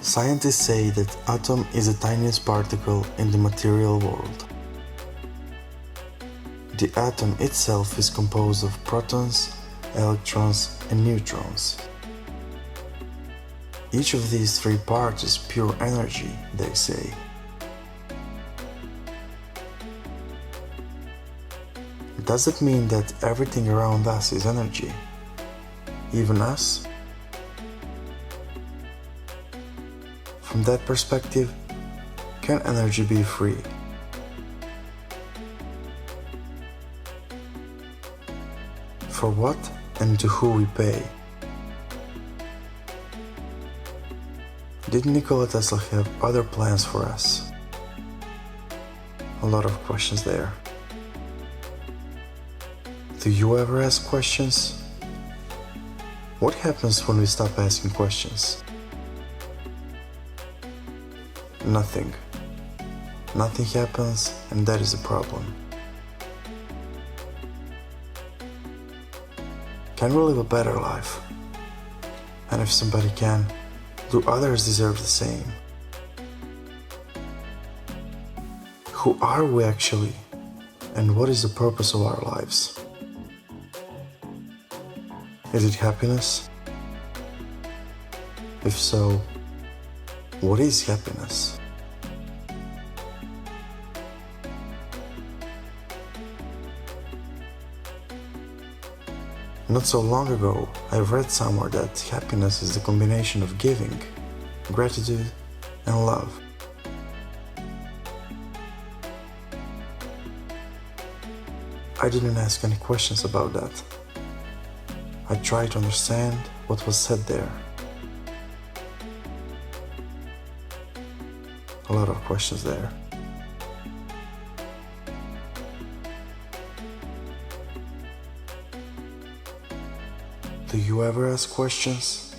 Scientists say that atom is the tiniest particle in the material world. The atom itself is composed of protons, electrons, and neutrons. Each of these three parts is pure energy, they say. Does it mean that everything around us is energy? Even us? From that perspective, can energy be free? For what and to who we pay? Did Nikola Tesla have other plans for us? A lot of questions there. Do you ever ask questions? What happens when we stop asking questions? Nothing. Nothing happens, and that is a problem. Can we live a better life? And if somebody can, do others deserve the same? Who are we actually? And what is the purpose of our lives? Is it happiness? If so, what is happiness? Not so long ago, I read somewhere that happiness is the combination of giving, gratitude, and love. I didn't ask any questions about that. I tried to understand what was said there. A lot of questions there. Do you ever ask questions?